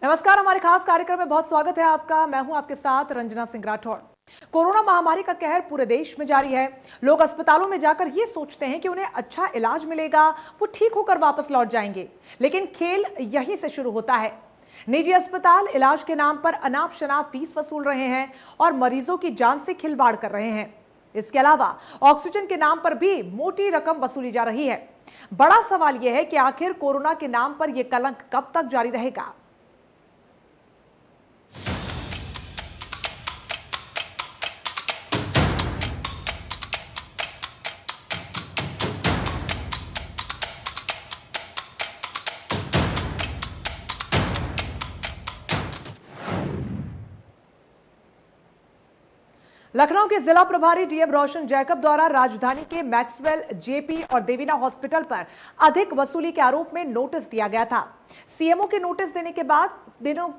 नमस्कार, हमारे खास कार्यक्रम में बहुत स्वागत है आपका। मैं हूं आपके साथ रंजना सिंह राठौड़। कोरोना महामारी का कहर पूरे देश में जारी है। लोग अस्पतालों में जाकर ये सोचते हैं कि उन्हें अच्छा इलाज मिलेगा, वो ठीक होकर वापस लौट जाएंगे। लेकिन खेल यहीं से शुरू होता है। निजी अस्पताल इलाज के नाम पर अनाप शनाप फीस वसूल रहे हैं और मरीजों की जान से खिलवाड़ कर रहे हैं। इसके अलावा ऑक्सीजन के नाम पर भी मोटी रकम वसूली जा रही है। बड़ा सवाल यह है कि आखिर कोरोना के नाम पर यह कलंक कब तक जारी रहेगा। लखनऊ के जिला प्रभारी डीएम रोशन जैकब द्वारा राजधानी के मैक्सवेल, जेपी और देवीना हॉस्पिटल पर अधिक वसूली के आरोप में नोटिस दिया गया था। सीएमओ के नोटिस देने के बाद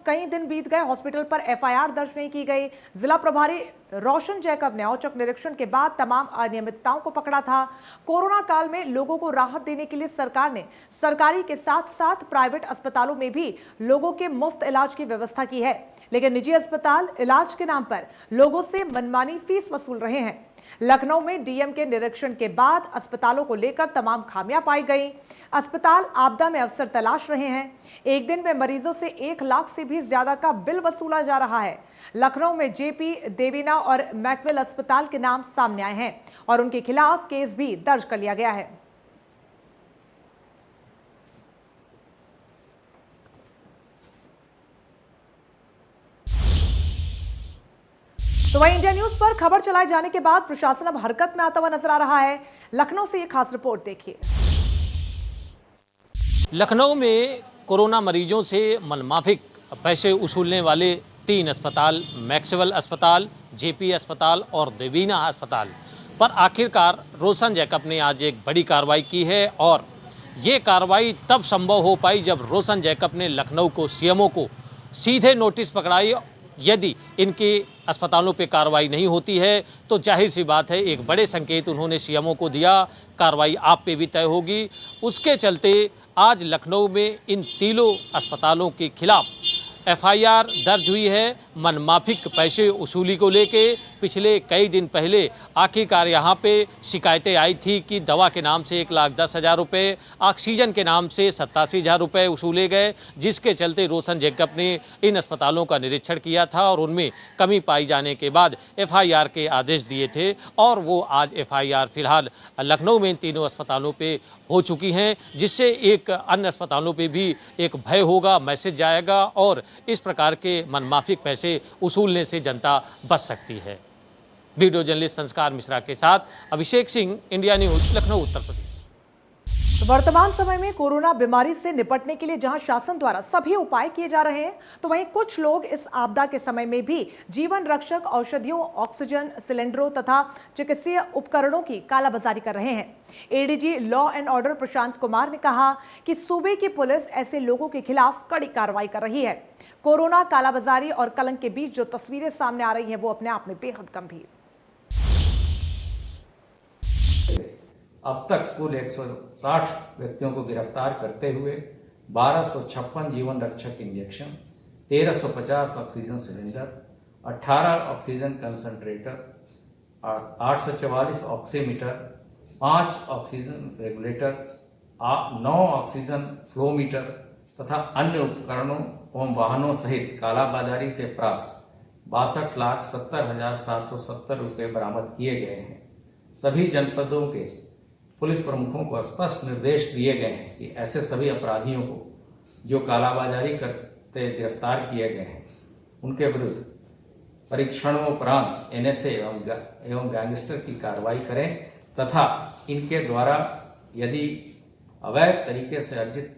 कई दिन बीत गए, हॉस्पिटल पर एफआईआर दर्ज नहीं की गई। जिला प्रभारी रोशन जैकब ने औचक निरीक्षण के बाद तमाम अनियमितताओं को पकड़ा था। कोरोना काल में लोगों को राहत देने के लिए सरकार ने सरकारी के साथ साथ प्राइवेट अस्पतालों में भी लोगों के मुफ्त इलाज की व्यवस्था की है। लेकिन निजी अस्पताल इलाज के नाम पर लोगों से मनमानी फीस वसूल रहे हैं। लखनऊ में डीएम के निरीक्षण के बाद अस्पतालों को लेकर तमाम खामियां पाई गई। अस्पताल आपदा में अवसर तलाश रहे हैं। एक दिन में मरीजों से 1 लाख से भी ज्यादा का बिल वसूला जा रहा है। लखनऊ में जेपी, देवीना और मैक्सवेल अस्पताल के नाम सामने आए हैं और उनके खिलाफ केस भी दर्ज कर लिया गया है। तो वहीं इंडिया न्यूज पर खबर चलाए जाने के बाद प्रशासन अब हरकत में आता हुआ नजर आ रहा है। लखनऊ से ये खास रिपोर्ट देखिए। लखनऊ में कोरोना मरीजों से मनमाफिक पैसे वसूलने वाले 3 अस्पताल, मैक्सवेल अस्पताल, जेपी अस्पताल और देवीना अस्पताल पर आखिरकार रोशन जैकब ने आज एक बड़ी कार्रवाई की है। और ये कार्रवाई तब संभव हो पाई जब रोशन जैकब ने लखनऊ को, सीएमओ को सीधे नोटिस पकड़ाई। यदि इनके अस्पतालों पे कार्रवाई नहीं होती है तो जाहिर सी बात है एक बड़े संकेत उन्होंने सीएमओ को दिया, कार्रवाई आप पे भी तय होगी। उसके चलते आज लखनऊ में इन तीनों अस्पतालों के खिलाफ एफआईआर दर्ज हुई है मनमाफिक पैसे वसूली को लेके। पिछले कई दिन पहले आखिरकार यहाँ पे शिकायतें आई थी कि दवा के नाम से 1,10,000 रुपये, ऑक्सीजन के नाम से 87,000 रुपये वसूले गए, जिसके चलते रोशन जैकब ने इन अस्पतालों का निरीक्षण किया था और उनमें कमी पाई जाने के बाद एफआईआर के आदेश दिए थे। और वो आज एफआईआर फिलहाल लखनऊ में इन तीनों अस्पतालों पे हो चुकी हैं, जिससे एक अन्य अस्पतालों पे भी एक भय होगा, मैसेज जाएगा और इस प्रकार के मनमाफिक पैसे वसूलने से जनता बच सकती है। वीडियो जर्नलिस्ट संस्कार मिश्रा के साथ अभिषेक सिंह, इंडिया न्यूज, लखनऊ, उत्तर प्रदेश। तो वर्तमान समय में कोरोना बीमारी से निपटने के लिए जहां शासन द्वारा सभी उपाय किए जा रहे हैं, तो वहीं कुछ लोग इस आपदा के समय में भी जीवन रक्षक औषधियों, ऑक्सीजन सिलेंडरों तथा चिकित्सीय उपकरणों की कालाबाजारी कर रहे हैं। ADG law and order Prashant Kumar ने कहा कि सूबे की पुलिस ऐसे लोगों के खिलाफ कड़ी कार्रवाई कर रही है। कोरोना, कालाबाजारी और कलंक के बीच जो तस्वीरें सामने आ रही हैं वो अपने आप में बेहद गंभीर। अब तक कुल 160 व्यक्तियों को गिरफ्तार करते हुए 1256 जीवन रक्षक injection, 1350 oxygen cylinder, 18 oxygen concentrator, 844 oximeter, 5 oxygen regulator, 9 oxygen flowmeter तथा अन्य उपकरणों एवं वाहनों सहित कालाबाजारी से प्राप्त 62,70,770 रुपये बरामद किए गए हैं। सभी जनपदों के पुलिस प्रमुखों को स्पष्ट निर्देश दिए गए हैं कि ऐसे सभी अपराधियों को जो कालाबाजारी करते गिरफ्तार किए गए हैं उनके विरुद्ध परीक्षणोपरांत एनएसए एवं गैंगस्टर की कार्रवाई करें तथा इनके द्वारा यदि अवैध तरीके से अर्जित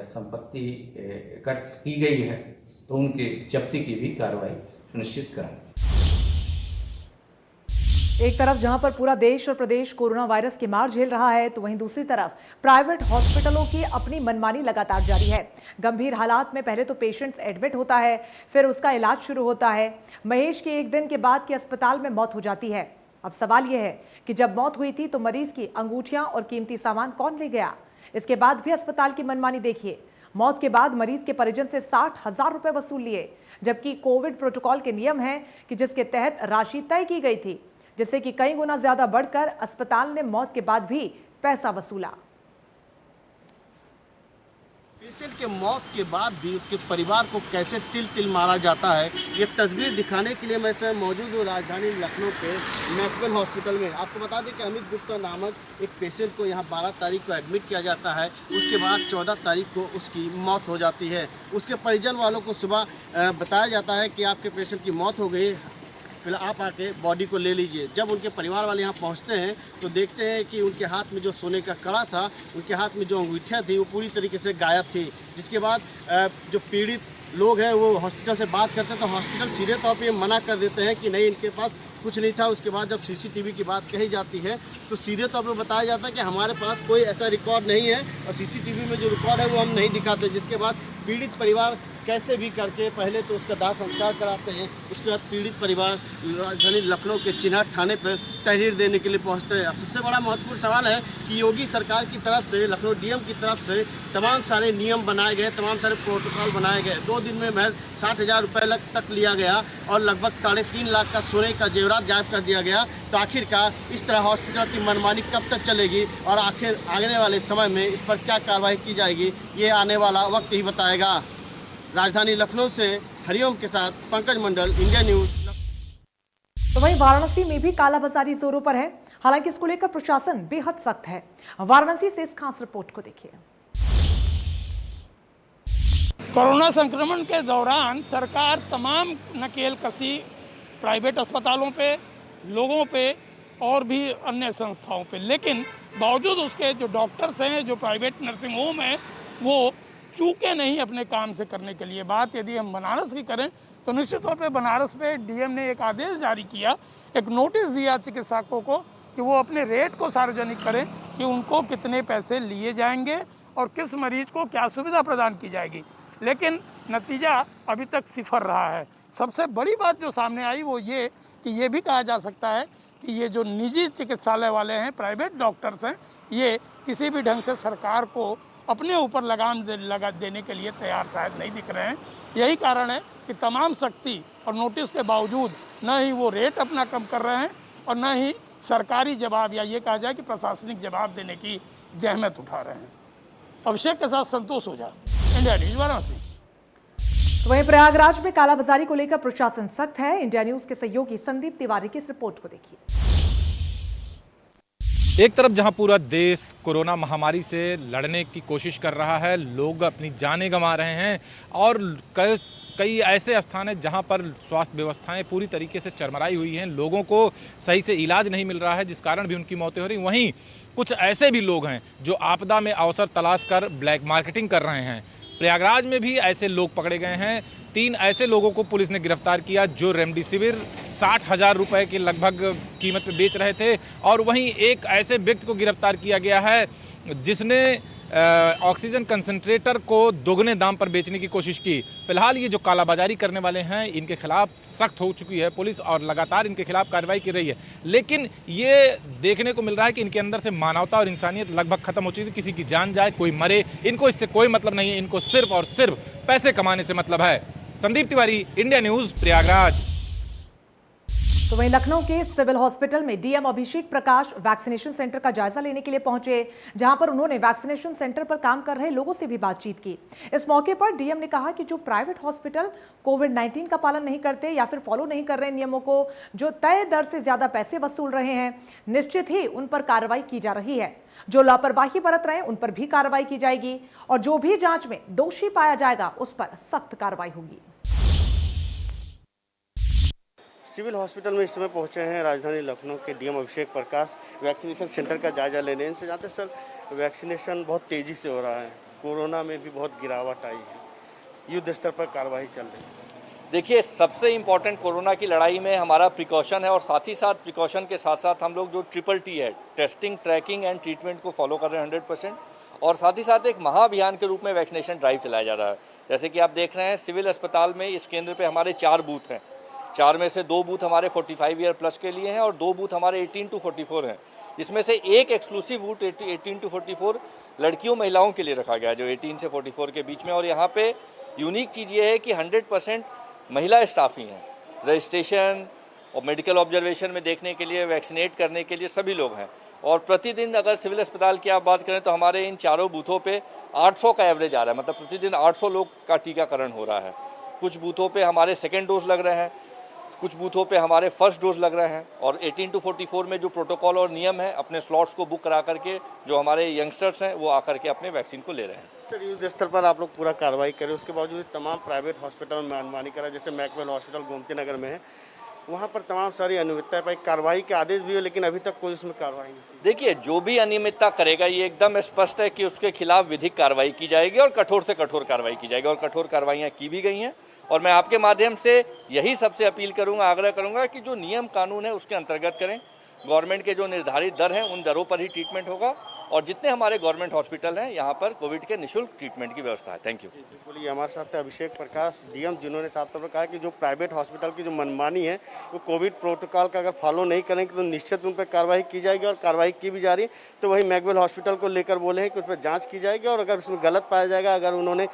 संपत्ति एकत्र की गई है तो उनकी जब्ती की भी कार्रवाई सुनिश्चित करें। एक तरफ जहां पर पूरा देश और प्रदेश कोरोना वायरस की मार झेल रहा है, तो वहीं दूसरी तरफ प्राइवेट हॉस्पिटलों की अपनी मनमानी लगातार जारी है। गंभीर हालात में पहले तो पेशेंट्स एडमिट होता है, फिर उसका इलाज शुरू होता है। महेश की 1 दिन के बाद की अस्पताल में मौत हो जाती है। अब सवाल यह है कि जब मौत हुई थी तो मरीज की अंगूठियां और कीमती सामान कौन ले गया? इसके बाद भी अस्पताल की मनमानी देखिए। मौत के बाद मरीज के परिजन से 60,000 रुपए वसूल लिए, जबकि कोविड प्रोटोकॉल के नियम हैं कि जिसके तहत राशि तय की गई थी, जिससे कि कई गुना ज्यादा बढ़कर अस्पताल ने मौत के बाद भी पैसा वसूला। पेशेंट के मौत के बाद भी उसके परिवार को कैसे तिल तिल मारा जाता है, ये तस्वीर दिखाने के लिए मैं इस समय मौजूद हूँ राजधानी लखनऊ के मैक्सवेल हॉस्पिटल में। आपको बता दें कि अमित गुप्ता नामक एक पेशेंट को यहाँ 12 तारीख को एडमिट किया जाता है। उसके बाद 14 तारीख को उसकी मौत हो जाती है। उसके परिजन वालों को सुबह बताया जाता है कि आपके पेशेंट की मौत हो गई, फिलहाल आप आके बॉडी को ले लीजिए। जब उनके परिवार वाले यहाँ पहुँचते हैं तो देखते हैं कि उनके हाथ में जो सोने का कड़ा था, उनके हाथ में जो अंगूठियाँ थी, वो पूरी तरीके से गायब थी। जिसके बाद जो पीड़ित लोग हैं वो हॉस्पिटल से बात करते हैं तो हॉस्पिटल सीधे तौर पे मना कर देते हैं कि नहीं, इनके पास कुछ नहीं था। उसके बाद जब सीसीटीवी की बात कही जाती है तो सीधे तौर पे बताया जाता है कि हमारे पास कोई ऐसा रिकॉर्ड नहीं है और सीसीटीवी में जो रिकॉर्ड है वो हम नहीं दिखाते। जिसके बाद पीड़ित परिवार कैसे भी करके पहले तो उसका दाह संस्कार कराते हैं, उसके बाद पीड़ित परिवार राजधानी लखनऊ के चिन्हट थाने पर तहरीर देने के लिए पहुंचते हैं। अब सबसे बड़ा महत्वपूर्ण सवाल है कि योगी सरकार की तरफ से, लखनऊ डीएम की तरफ से तमाम सारे नियम बनाए गए, तमाम सारे प्रोटोकॉल बनाए गए। 2 दिन में महज 60,000 रुपये तक लिया गया और लगभग 3.5 लाख का सोने का जेवरात गायब कर दिया गया। तो आखिरकार इस तरह हॉस्पिटल की मनमानी कब तक चलेगी और आखिर आने वाले समय में इस पर क्या कार्रवाई की जाएगी, ये आने वाला वक्त ही बताएगा। राजधानी लखनऊ से हरिओम के साथ पंकज मंडल, इंडिया न्यूज। तो वहीं वाराणसी में भी कालाबाजारी जोरों पर है। हालांकि इसको लेकर प्रशासन बेहद सख्त है। वाराणसी से इस खास रिपोर्ट को देखिए। कोरोना संक्रमण के दौरान सरकार तमाम नकेल कसी प्राइवेट अस्पतालों पे, लोगों पे और भी अन्य संस्थाओं पे, लेकिन बावजूद उसके जो डॉक्टर्स हैं, जो प्राइवेट नर्सिंग होम हैं, वो चूके नहीं अपने काम से करने के लिए। बात यदि हम बनारस की करें तो निश्चित तौर पे बनारस पे डीएम ने एक आदेश जारी किया, एक नोटिस दिया चिकित्सकों को कि वो अपने रेट को सार्वजनिक करें कि उनको कितने पैसे लिए जाएंगे और किस मरीज को क्या सुविधा प्रदान की जाएगी। लेकिन नतीजा अभी तक सिफर रहा है। सबसे बड़ी बात जो सामने आई वो ये भी कहा जा सकता है कि ये जो निजी चिकित्सालय वाले हैं, प्राइवेट डॉक्टर्स हैं, ये किसी भी ढंग से सरकार को अपने ऊपर लगाम लगा देने के लिए तैयार शायद नहीं दिख रहे हैं। यही कारण है कि तमाम सख्ती और नोटिस के बावजूद न ही वो रेट अपना कम कर रहे हैं और न ही सरकारी जवाब या ये कहा जाए कि प्रशासनिक जवाब देने की जहमत उठा रहे हैं। अभिषेक के साथ संतोष ओझा, इंडिया न्यूज, वाराणसी। तो वहीं प्रयागराज में कालाबाजारी को लेकर प्रशासन सख्त है। इंडिया न्यूज के सहयोगी संदीप तिवारी की इस रिपोर्ट को देखिए। एक तरफ जहां पूरा देश कोरोना महामारी से लड़ने की कोशिश कर रहा है, लोग अपनी जानें गंवा रहे हैं और कई ऐसे स्थान हैं जहां पर स्वास्थ्य व्यवस्थाएं पूरी तरीके से चरमराई हुई हैं, लोगों को सही से इलाज नहीं मिल रहा है, जिस कारण भी उनकी मौतें हो रही। वहीं कुछ ऐसे भी लोग हैं जो आपदा में अवसर तलाश कर ब्लैक मार्केटिंग कर रहे हैं। प्रयागराज में भी ऐसे लोग पकड़े गए हैं। 3 ऐसे लोगों को पुलिस ने गिरफ्तार किया जो रेमडेसिविर 60,000 रुपए के लगभग कीमत पे बेच रहे थे। और वहीं एक ऐसे व्यक्ति को गिरफ्तार किया गया है जिसने ऑक्सीजन कंसंट्रेटर को दोगुने दाम पर बेचने की कोशिश की। फिलहाल ये जो कालाबाजारी करने वाले हैं, इनके खिलाफ सख्त हो चुकी है पुलिस और लगातार इनके खिलाफ कार्रवाई की रही है। लेकिन ये देखने को मिल रहा है कि इनके अंदर से मानवता और इंसानियत लगभग खत्म हो चुकी है। किसी की जान जाए, कोई मरे, इनको इससे कोई मतलब नहीं है। इनको सिर्फ और सिर्फ पैसे कमाने से मतलब है। Sandeep Tiwari, India news, Prayagraj. तो वहीं लखनऊ के सिविल हॉस्पिटल में DM Abhishek Prakash vaccination centre का जायजा लेने के लिए पहुंचे, जहां पर उन्होंने वैक्सीनेशन सेंटर पर काम कर रहे लोगों से भी बातचीत की। इस मौके पर डीएम ने कहा कि जो प्राइवेट हॉस्पिटल कोविड-19 का पालन नहीं करते या फिर फॉलो नहीं कर रहे नियमों को, जो तय दर से ज्यादा पैसे वसूल रहे हैं, निश्चित ही उन पर कार्रवाई की जा रही है। जो लापरवाही बरत रहे हैं उन पर भी कार्रवाई की जाएगी और जो भी जांच में दोषी पाया जाएगा उस पर सख्त कार्रवाई होगी। सिविल हॉस्पिटल में इस समय पहुंचे हैं राजधानी लखनऊ के DM Abhishek Prakash vaccination centre का जायजा लेने। इनसे जानते सर, वैक्सीनेशन बहुत तेज़ी से हो रहा है, कोरोना में भी बहुत गिरावट आई है, युद्ध स्तर पर कार्रवाई चल रही है। देखिए, सबसे इम्पॉर्टेंट कोरोना की लड़ाई में हमारा प्रिकॉशन है और साथ ही साथ प्रिकॉशन के साथ साथ हम लोग जो TTT है, टेस्टिंग, ट्रैकिंग एंड ट्रीटमेंट को फॉलो कर रहे हैं 100%। और साथ ही साथ एक महाअभियान के रूप में वैक्सीनेशन ड्राइव चलाया जा रहा है। जैसे कि आप देख रहे हैं, सिविल अस्पताल में इस केंद्र पे हमारे 4 बूथ हैं। 4 में से 2 बूथ हमारे 45 ईयर प्लस के लिए हैं और 2 बूथ हमारे 18 to 44 हैं, जिसमें से एक एक्सक्लूसिव बूथ 18 to 44 लड़कियों महिलाओं के लिए रखा गया है जो 18 से 44 के बीच में। और यहाँ पे यूनिक चीज़ ये है कि 100% महिला स्टाफ ही हैं। रजिस्ट्रेशन और मेडिकल ऑब्जर्वेशन में देखने के लिए, वैक्सीनेट करने के लिए सभी लोग हैं। और प्रतिदिन अगर सिविल अस्पताल की आप बात करें तो हमारे इन चारों बूथों पे 800 का एवरेज आ रहा है, मतलब प्रतिदिन 800 लोग का टीकाकरण हो रहा है। कुछ बूथों पे हमारे सेकेंड डोज लग रहे हैं, कुछ बूथों पे हमारे फर्स्ट डोज लग रहे हैं। और 18 to 44 में जो प्रोटोकॉल और नियम है, अपने स्लॉट्स को बुक करा करके जो हमारे यंगस्टर्स हैं वो आकर के अपने वैक्सीन को ले रहे हैं। सर, युद्ध स्तर पर आप लोग पूरा कार्रवाई करें, उसके बावजूद तमाम प्राइवेट हॉस्पिटल में मनमानी करा, जैसे मैकवेल हॉस्पिटल गोमती नगर में है, वहाँ पर तमाम सारी अनियमितता पाई, कार्रवाई के आदेश भी हो, लेकिन अभी तक कोई उसमें कार्रवाई नहीं। देखिए, जो भी अनियमितता करेगा ये एकदम स्पष्ट है कि उसके खिलाफ विधिक कार्रवाई की जाएगी और कठोर से कठोर कार्रवाई की जाएगी। और कठोर कार्रवाइयाँ की भी गई हैं। और मैं आपके माध्यम से यही सबसे अपील करूंगा, आग्रह करूंगा कि जो नियम कानून है उसके अंतर्गत करें। गवर्नमेंट के जो निर्धारित दर हैं उन दरों पर ही ट्रीटमेंट होगा। और जितने हमारे गवर्नमेंट हॉस्पिटल हैं यहाँ पर कोविड के निःशुल्क ट्रीटमेंट की व्यवस्था है। Thank you. बिल्कुल, ये हमारे साथ है अभिषेक प्रकाश, डीएम, जिन्होंने साफ तौर पर कहा कि जो प्राइवेट हॉस्पिटल की जो मनमानी है वो कोविड प्रोटोकॉल का अगर फॉलो नहीं करेंगे तो निश्चित उन पर कार्रवाई की जाएगी। और कार्रवाई की भी जा रही है। तो वही मैकवेल हॉस्पिटल को लेकर बोले हैं कि उस पर जाँच की जाएगी और अगर उसमें गलत पाया जाएगा, अगर उन्होंने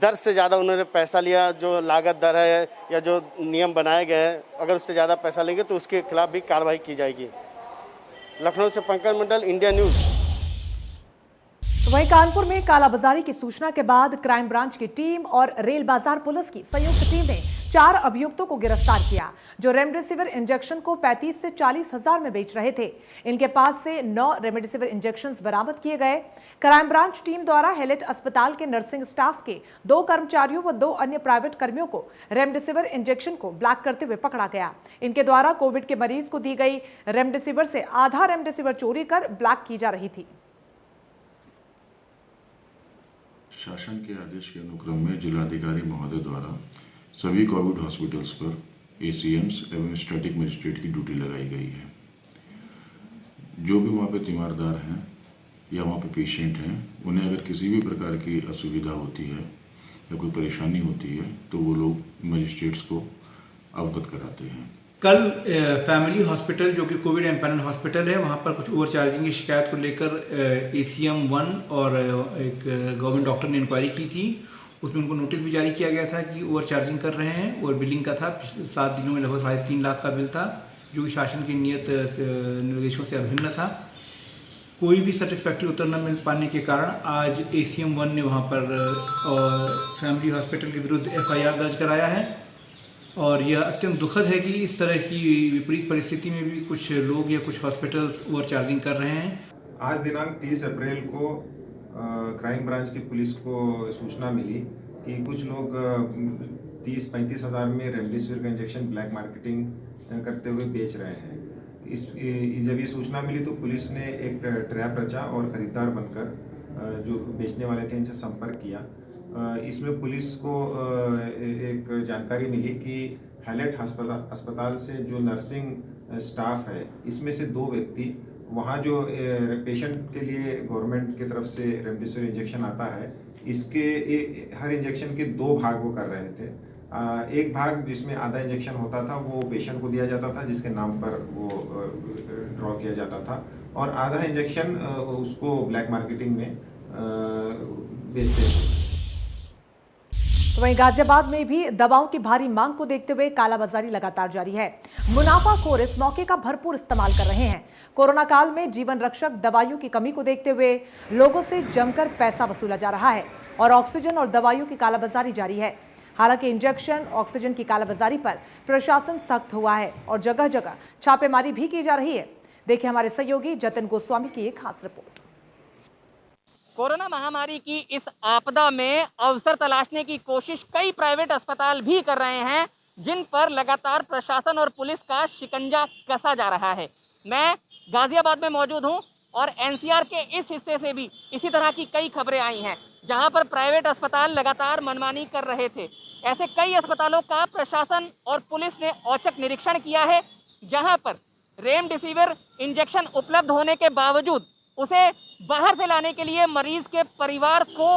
दर से ज़्यादा उन्होंने पैसा लिया, जो लागत दर है या जो नियम बनाए गए हैं, अगर उससे ज़्यादा पैसा लेंगे तो उसके खिलाफ भी कार्रवाई की जाएगी। लखनऊ से पंकज मंडल, इंडिया न्यूज़। वहीं कानपुर में कालाबाजारी की सूचना के बाद क्राइम ब्रांच की टीम और रेल बाजार पुलिस की संयुक्त टीम ने 4 अभियुक्तों को गिरफ्तार किया जो रेमडेसिविर इंजेक्शन को 35 से 40 हजार में बेच रहे थे। इनके पास से 9 रेमडेसिविर इंजेक्शन बरामद किए गए। क्राइम ब्रांच टीम द्वारा हेलेट अस्पताल के नर्सिंग स्टाफ के 2 कर्मचारियों व 2 अन्य प्राइवेट कर्मियों को रेमडेसिविर इंजेक्शन को ब्लैक करते हुए पकड़ा गया। इनके द्वारा कोविड के मरीज को दी गई रेमडेसिविर से आधा रेमडेसिविर चोरी कर ब्लैक की जा रही थी। शासन के आदेश के अनुक्रम में जिलाधिकारी महोदय द्वारा सभी कोविड हॉस्पिटल्स पर एसीएम्स एवं स्टैटिक मजिस्ट्रेट की ड्यूटी लगाई गई है। जो भी वहाँ पे तीमारदार हैं या वहाँ पे पेशेंट हैं, उन्हें अगर किसी भी प्रकार की असुविधा होती है या कोई परेशानी होती है तो वो लोग मजिस्ट्रेट्स को अवगत कराते हैं। कल फैमिली हॉस्पिटल जो कि कोविड एम्पैनल हॉस्पिटल है, वहाँ पर कुछ ओवरचार्जिंग की शिकायत को लेकर ACM 1 और एक गवर्नमेंट डॉक्टर ने इंक्वायरी की थी। उसमें उनको नोटिस भी जारी किया गया था कि ओवरचार्जिंग कर रहे हैं। और बिलिंग का था 7 दिनों में लगभग 3.5 लाख का बिल था, जो कि शासन की नियत निर्देशों से अभिन्न था। कोई भी सेटिस्फैक्ट्री उत्तर न मिल पाने के कारण आज ACM 1 ने वहाँ पर फैमिली हॉस्पिटल के विरुद्ध FIR दर्ज कराया है। और यह अत्यंत दुखद है कि इस तरह की विपरीत परिस्थिति में भी कुछ लोग या कुछ हॉस्पिटल्स ओवरचार्जिंग कर रहे हैं। आज दिनांक 30 अप्रैल को क्राइम ब्रांच की पुलिस को सूचना मिली कि कुछ लोग 30-35 हज़ार में रेमडेसिविर का इंजेक्शन ब्लैक मार्केटिंग करते हुए बेच रहे हैं। जब ये सूचना मिली तो पुलिस ने एक ट्रैप रचा और खरीदार बनकर जो बेचने वाले थे इनसे संपर्क किया। इसमें पुलिस को एक जानकारी मिली कि हेलेट अस्पताल से जो नर्सिंग स्टाफ है, इसमें से 2 व्यक्ति वहाँ जो पेशेंट के लिए गवर्नमेंट की तरफ से रेमडेसिविर इंजेक्शन आता है, इसके हर इंजेक्शन के 2 भाग वो कर रहे थे। एक भाग जिसमें आधा इंजेक्शन होता था वो पेशेंट को दिया जाता था, जिसके नाम पर वो ड्रॉ किया जाता था, और आधा इंजेक्शन उसको ब्लैक मार्केटिंग में बेचते थे। वहीं गाजियाबाद में भी दवाओं की भारी मांग को देखते हुए कालाबाजारी लगातार जारी है। मुनाफाखोर इस मौके का भरपूर इस्तेमाल कर रहे हैं। कोरोना काल में जीवन रक्षक दवाइयों की कमी को देखते हुए लोगों से जमकर पैसा वसूला जा रहा है और ऑक्सीजन और दवाइयों की कालाबाजारी जारी है। हालांकि इंजेक्शन, ऑक्सीजन की कालाबाजारी पर प्रशासन सख्त हुआ है और जगह जगह छापेमारी भी की जा रही है। देखिए हमारे सहयोगी जतिन गोस्वामी की एक खास रिपोर्ट। कोरोना महामारी की इस आपदा में अवसर तलाशने की कोशिश कई प्राइवेट अस्पताल भी कर रहे हैं, जिन पर लगातार प्रशासन और पुलिस का शिकंजा कसा जा रहा है। मैं गाजियाबाद में मौजूद हूं और NCR के इस हिस्से से भी इसी तरह की कई खबरें आई हैं, जहां पर प्राइवेट अस्पताल लगातार मनमानी कर रहे थे। ऐसे कई अस्पतालों का प्रशासन और पुलिस ने औचक निरीक्षण किया है, जहां पर रेमडेसिविर इंजेक्शन उपलब्ध होने के बावजूद उसे बाहर से लाने के लिए मरीज के परिवार को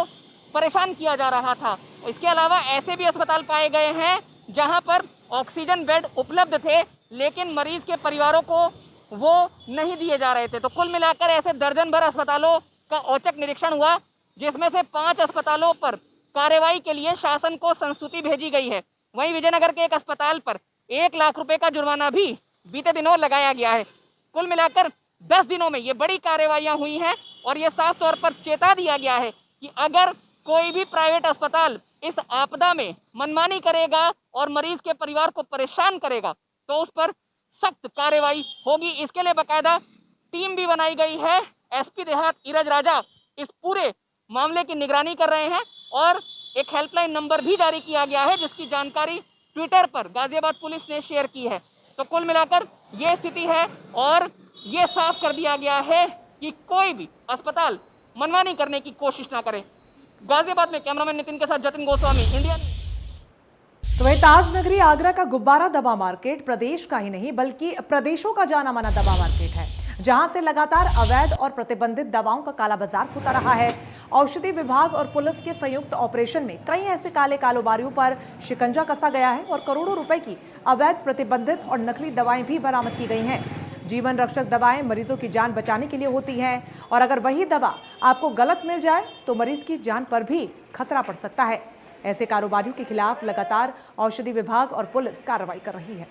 परेशान किया जा रहा था। इसके अलावा ऐसे भी अस्पताल पाए गए हैं जहां पर ऑक्सीजन बेड उपलब्ध थे, लेकिन मरीज के परिवारों को वो नहीं दिए जा रहे थे। तो कुल मिलाकर ऐसे दर्जन भर अस्पतालों का औचक निरीक्षण हुआ, जिसमें से 5 अस्पतालों पर कार्रवाई के लिए शासन को संस्तुति भेजी गई है। वहीं विजयनगर के एक अस्पताल पर 1 लाख रुपए का जुर्माना भी बीते दिनों लगाया गया है। कुल मिलाकर 10 दिनों में ये बड़ी कार्रवाइयां हुई हैं और ये साफ तौर पर चेता दिया गया है कि अगर कोई भी प्राइवेट अस्पताल इस आपदा में मनमानी करेगा और मरीज के परिवार को परेशान करेगा तो उस पर सख्त कार्रवाई होगी। इसके लिए बाकायदा टीम भी बनाई गई है। एसपी देहात ईरज राजा इस पूरे मामले की निगरानी कर रहे हैं और एक हेल्पलाइन नंबर भी जारी किया गया है, जिसकी जानकारी ट्विटर पर गाजियाबाद पुलिस ने शेयर की है। तो कुल मिलाकर ये स्थिति है और ये साफ कर दिया गया है कि कोई भी अस्पताल मनमानी करने की कोशिश ना करे। गाजियाबाद में कैमरामैन नितिन के साथ जतिन गोस्वामी, इंडिया। तो वही ताज नगरी आगरा का गुब्बारा दवा मार्केट प्रदेश का ही नहीं बल्कि प्रदेशों का जाना माना दवा मार्केट है, जहां से लगातार अवैध और प्रतिबंधित दवाओं का काला बाजार होता रहा है। औषधि विभाग और पुलिस के संयुक्त ऑपरेशन में कई ऐसे काले कारोबारियों पर शिकंजा कसा गया है और करोड़ों रुपए की अवैध, प्रतिबंधित और नकली दवाएं भी बरामद की गई हैं। जीवन रक्षक दवाएं मरीजों की जान बचाने के लिए होती हैं और अगर वही दवा आपको गलत मिल जाए तो मरीज की जान पर भी खतरा पड़ सकता है। ऐसे कारोबारियों के खिलाफ लगातार औषधि विभाग और पुलिस कार्रवाई कर रही है।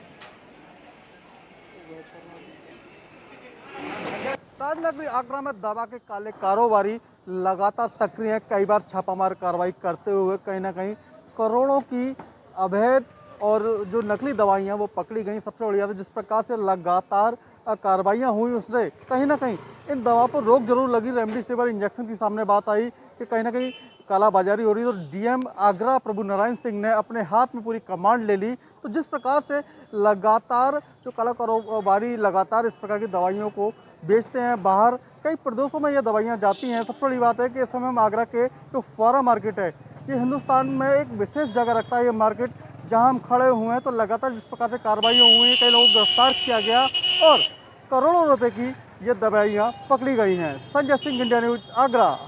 ताज नगरी आगरा में दवा के काले कारोबारी लगातार सक्रिय हैं। कई बार छापामार कार्रवाई करते हुए कहीं ना कहीं करोड़ों की अवैध और जो नकली दवाइयाँ वो पकड़ी गई। सबसे बड़ी बात है जिस प्रकार से लगातार कार्रवाइयाँ हुई उससे कहीं ना कहीं इन दवाओं पर रोक जरूर लगी। रेमडेसिविर इंजेक्शन की सामने बात आई कि कहीं ना कहीं कालाबाजारी हो रही है, तो डीएम आगरा प्रभु नारायण सिंह ने अपने हाथ में पूरी कमांड ले ली। तो जिस प्रकार से लगातार जो काला कारोबारी लगातार इस प्रकार की दवाइयों को बेचते हैं, बाहर कई प्रदेशों में ये दवाइयाँ जाती हैं। सबसे बड़ी बात है कि इस समय हम आगरा के जो फौरा मार्केट है, ये हिंदुस्तान में एक विशेष जगह रखता है। ये मार्केट जहां हम खड़े हुए हैं तो लगातार जिस प्रकार से कार्रवाइयाँ हुई हैं, कई लोगों को गिरफ्तार किया गया और करोड़ों रुपए की ये दवाइयाँ पकड़ी गई हैं। Sanjay Singh, India news, Agra.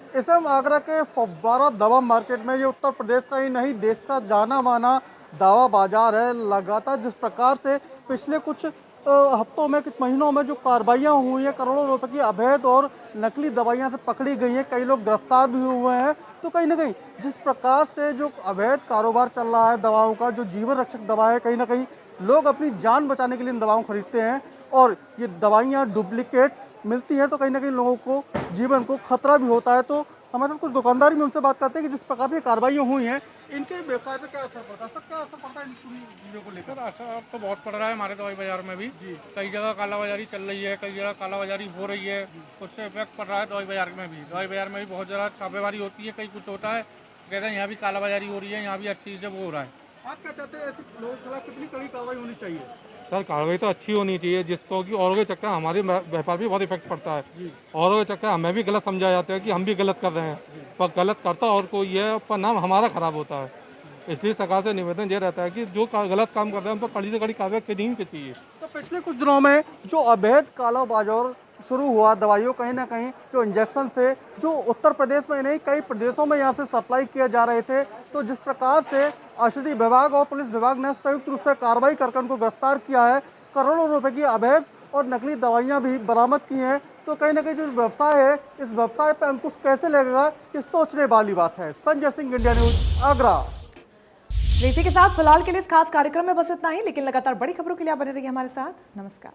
इस समय आगरा के फव्वारा दवा मार्केट में ये उत्तर प्रदेश का ही नहीं देश का जाना माना दवा बाजार है। लगातार जिस प्रकार से पिछले कुछ हफ्तों में, कुछ महीनों में जो कार्रवाइयाँ हुई हैं, करोड़ों रुपए की अवैध और नकली दवाइयाँ से पकड़ी गई हैं, कई लोग गिरफ्तार भी हुए हैं। तो कहीं ना कहीं जिस प्रकार से जो अवैध कारोबार चल रहा है दवाओं का, जो जीवन रक्षक दवाएं, कहीं ना कहीं लोग अपनी जान बचाने के लिए इन दवाओं को खरीदते हैं और ये दवाइयाँ डुप्लीकेट मिलती हैं तो कहीं ना कहीं लोगों को जीवन को खतरा भी होता है। तो हमारे साथ कुछ दुकानदार भी उनसे बात करते हैं कि जिस प्रकार से कार्रवाइयाँ हुई हैं इनके व्यवसाय पर क्या असर पड़ता है? सर, क्या असर पड़ता है इन पूरी चीज़ों को लेकर? असर तो बहुत पड़ रहा है हमारे दवाई बाजार में भी। कई जगह कालाबाजारी चल रही है, कई जगह कालाबाजारी हो रही है, उससे इफेक्ट पड़ रहा है दवाई बाजार में भी। दवाई बाजार में भी बहुत ज़्यादा छापेमारी होती है, कहीं कुछ होता है, कहते हैं यहाँ भी कालाबाजारी हो रही है, यहाँ भी अच्छी चीज़ वो हो रहा है। आप क्या चाहते हैं, ऐसे लोगों के खिलाफ कितनी कड़ी कार्रवाई होनी चाहिए? सर, कार्रवाई तो अच्छी होनी चाहिए, जिसको कि औरों के चक्कर हमारे व्यापार भी बहुत इफेक्ट पड़ता है। औरों के चक्कर हमें भी गलत समझा जाता है कि हम भी गलत कर रहे हैं, पर गलत करता और कोई है पर नाम हमारा खराब होता है। इसलिए सरकार से निवेदन ये रहता है कि जो गलत काम कर रहे हैं उन पर कड़ी से कड़ी कार्रवाई करनी चाहिए। तो पिछले कुछ दिनों में जो अवैध काला बाजार शुरू हुआ दवाइयों, कहीं ना कहीं जो इंजेक्शन थे जो उत्तर प्रदेश में नहीं कई प्रदेशों में यहाँ से सप्लाई किए जा रहे थे, तो जिस प्रकार से औषधि विभाग और पुलिस विभाग ने संयुक्त रूप से कार्रवाई कर उनको गिरफ्तार किया है, करोड़ों रुपए की अवैध और नकली दवाइयाँ भी बरामद की हैं। तो कहीं ना कहीं जो व्यवसाय है इस व्यवसाय पर अंकुश कैसे लगेगा ये सोचने वाली बात है। Sanjay Singh, India news, Agra. इसी के साथ फिलहाल के लिए इस खास कार्यक्रम में बस इतना ही, लेकिन लगातार बड़ी खबरों के लिए आप बने रहिए हमारे साथ। नमस्कार।